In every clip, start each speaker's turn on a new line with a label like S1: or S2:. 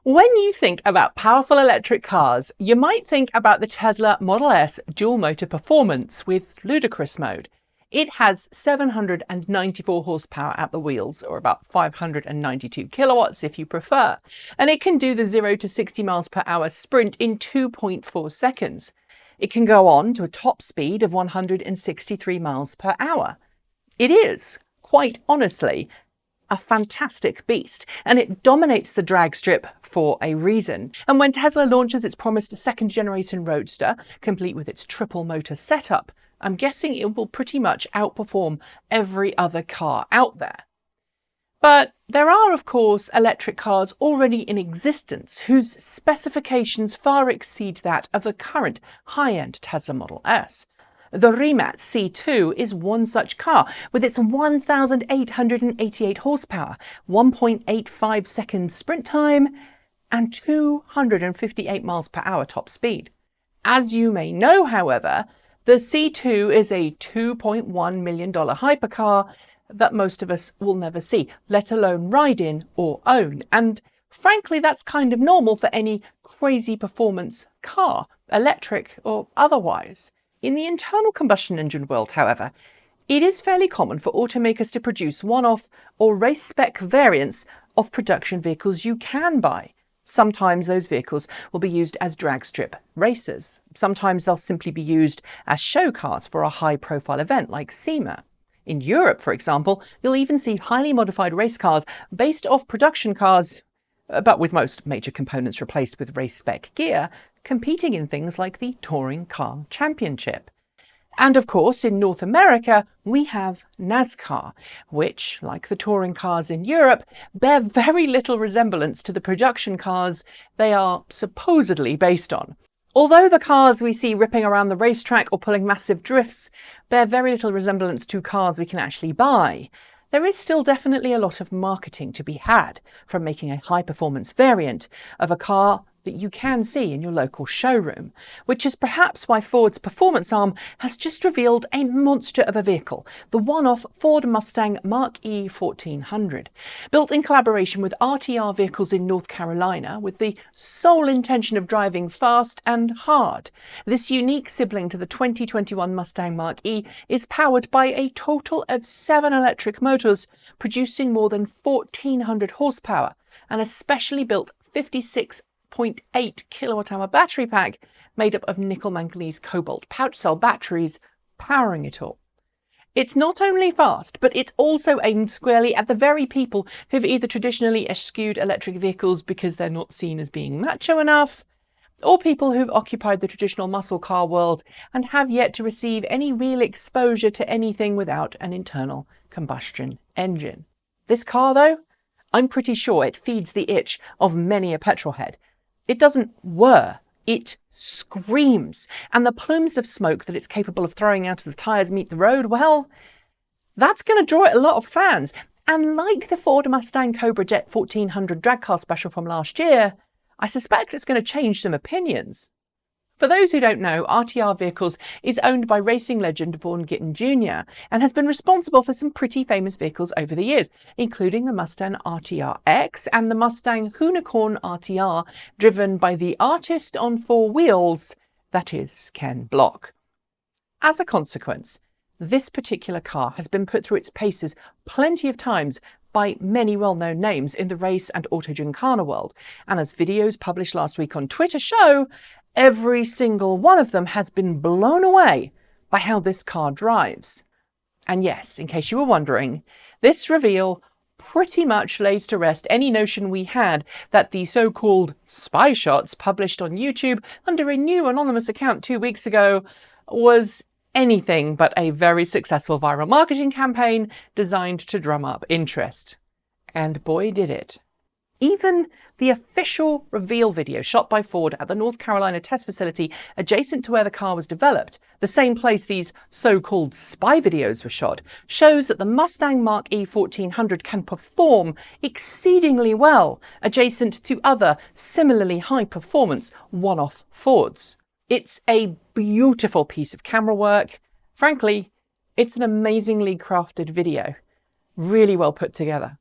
S1: When you think about powerful electric cars, you might think about the Tesla Model S dual motor performance with ludicrous mode. It has 794 horsepower at the wheels, or about 592 kilowatts if you prefer, and it can do the 0 to 60 miles per hour sprint in 2.4 seconds. It can go on to a top speed of 163 miles per hour. It is, quite honestly, a fantastic beast, and it dominates the drag strip for a reason. And when Tesla launches its promised second generation Roadster, complete with its triple motor setup, I'm guessing it will pretty much outperform every other car out there. But there are, of course, electric cars already in existence whose specifications far exceed that of the current high-end Tesla Model S. The Rimac C2 is one such car, with its 1,888 horsepower, 1.85 second sprint time, and 258 miles per hour top speed. As you may know, however, the C2 is a $2.1 million hypercar that most of us will never see, let alone ride in or own. And frankly, that's kind of normal for any crazy performance car, electric or otherwise. In the internal combustion engine world, however, it is fairly common for automakers to produce one-off or race-spec variants of production vehicles you can buy. Sometimes those vehicles will be used as drag strip racers. Sometimes they'll simply be used as show cars for a high-profile event like SEMA. In Europe, for example, you'll even see highly modified race cars based off production cars, but with most major components replaced with race-spec gear, competing in things like the Touring Car Championship. And of course, in North America, we have NASCAR, which, like the touring cars in Europe, bear very little resemblance to the production cars they are supposedly based on. Although the cars we see ripping around the racetrack or pulling massive drifts bear very little resemblance to cars we can actually buy, there is still definitely a lot of marketing to be had from making a high-performance variant of a car that you can see in your local showroom, which is perhaps why Ford's performance arm has just revealed a monster of a vehicle, the one-off Ford Mustang Mach E 1400. Built in collaboration with RTR vehicles in North Carolina with the sole intention of driving fast and hard. This unique sibling to the 2021 Mustang Mach E is powered by a total of 7 electric motors, producing more than 1,400 horsepower, and a specially built 56.8 kilowatt-hour battery pack made up of nickel-manganese cobalt pouch cell batteries powering it all. It's not only fast, but it's also aimed squarely at the very people who've either traditionally eschewed electric vehicles because they're not seen as being macho enough, or people who've occupied the traditional muscle car world and have yet to receive any real exposure to anything without an internal combustion engine. This car, though, I'm pretty sure it feeds the itch of many a petrolhead. It doesn't whir, it screams, and the plumes of smoke that it's capable of throwing out as the tyres meet the road, well, that's going to draw a lot of fans. And like the Ford Mustang Cobra Jet 1400 drag car special from last year, I suspect it's going to change some opinions. For those who don't know, RTR Vehicles is owned by racing legend Vaughn Gittin Jr. and has been responsible for some pretty famous vehicles over the years, including the Mustang RTR X and the Mustang Hoonicorn RTR, driven by the artist on 4 wheels, that is, Ken Block. As a consequence, this particular car has been put through its paces plenty of times by many well-known names in the race and auto gincana world, and as videos published last week on Twitter show, every single one of them has been blown away by how this car drives. And yes, in case you were wondering, this reveal pretty much lays to rest any notion we had that the so-called spy shots published on YouTube under a new anonymous account 2 weeks ago was anything but a very successful viral marketing campaign designed to drum up interest. And boy did it. Even the official reveal video shot by Ford at the North Carolina test facility adjacent to where the car was developed, the same place these so-called spy videos were shot, shows that the Mustang Mach E 1400 can perform exceedingly well adjacent to other similarly high-performance one-off Fords. It's a beautiful piece of camera work. Frankly, it's an amazingly crafted video. Really well put together.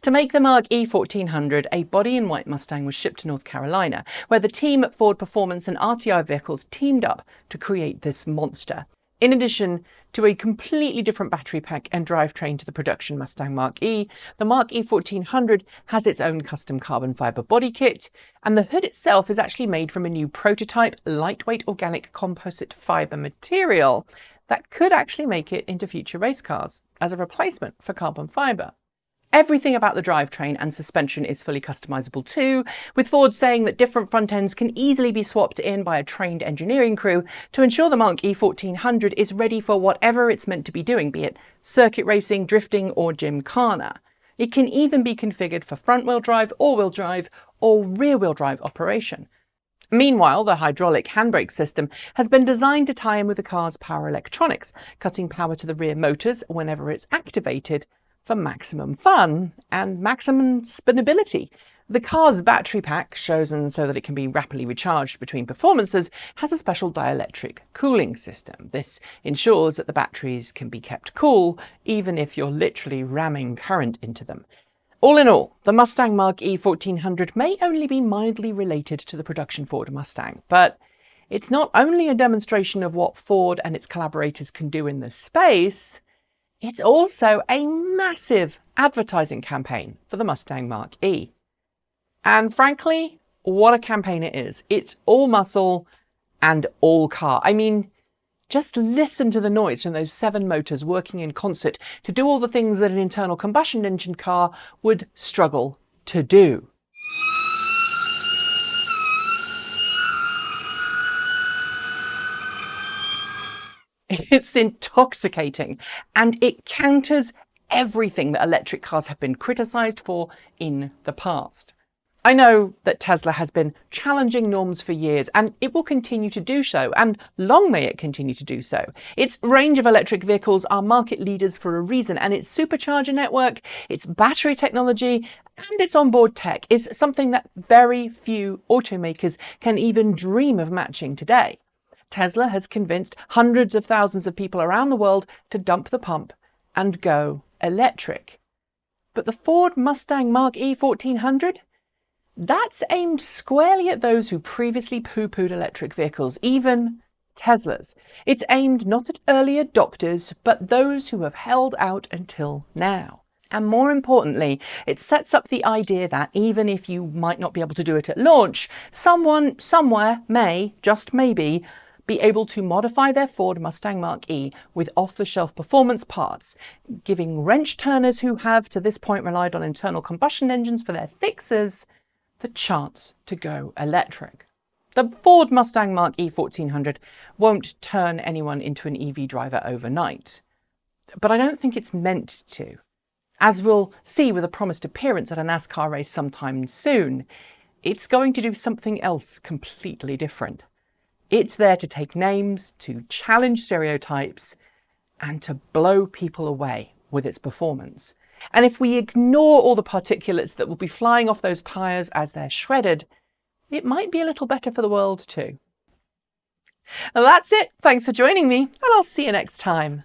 S1: To make the Mach E 1400, a body-in-white Mustang was shipped to North Carolina, where the team at Ford Performance and Aotearoa Vehicles teamed up to create this monster. In addition to a completely different battery pack and drivetrain to the production Mustang Mach E, the Mach E 1400 has its own custom carbon fibre body kit, and the hood itself is actually made from a new prototype lightweight organic composite fibre material that could actually make it into future race cars as a replacement for carbon fibre. Everything about the drivetrain and suspension is fully customizable too, with Ford saying that different front ends can easily be swapped in by a trained engineering crew to ensure the Mach E 1400 is ready for whatever it's meant to be doing, be it circuit racing, drifting or gymkhana. It can even be configured for front-wheel drive, all-wheel drive or rear-wheel drive operation. Meanwhile, the hydraulic handbrake system has been designed to tie in with the car's power electronics, cutting power to the rear motors whenever it's activated, for maximum fun and maximum spinability. The car's battery pack, chosen so that it can be rapidly recharged between performances, has a special dielectric cooling system. This ensures that the batteries can be kept cool, even if you're literally ramming current into them. All in all, the Mustang Mach E 1400 may only be mildly related to the production Ford Mustang, but it's not only a demonstration of what Ford and its collaborators can do in this space, it's also a massive advertising campaign for the Mustang Mach E. And frankly, what a campaign it is. It's all muscle and all car. I mean, just listen to the noise from those 7 motors working in concert to do all the things that an internal combustion engine car would struggle to do. It's intoxicating, and it counters everything that electric cars have been criticised for in the past. I know that Tesla has been challenging norms for years, and it will continue to do so, and long may it continue to do so. Its range of electric vehicles are market leaders for a reason, and its supercharger network, its battery technology, and its onboard tech is something that very few automakers can even dream of matching today. Tesla has convinced hundreds of thousands of people around the world to dump the pump and go electric. But the Ford Mustang Mach E 1400? That's aimed squarely at those who previously poo-pooed electric vehicles, even Teslas. It's aimed not at early adopters, but those who have held out until now. And more importantly, it sets up the idea that even if you might not be able to do it at launch, someone somewhere may, just maybe, be able to modify their Ford Mustang Mach E with off-the-shelf performance parts, giving wrench turners who have to this point relied on internal combustion engines for their fixes the chance to go electric. The Ford Mustang Mach E 1400 won't turn anyone into an EV driver overnight, but I don't think it's meant to. As we'll see with a promised appearance at a NASCAR race sometime soon, it's going to do something else completely different. It's there to take names, to challenge stereotypes, and to blow people away with its performance. And if we ignore all the particulates that will be flying off those tyres as they're shredded, it might be a little better for the world too. And that's it. Thanks for joining me, and I'll see you next time.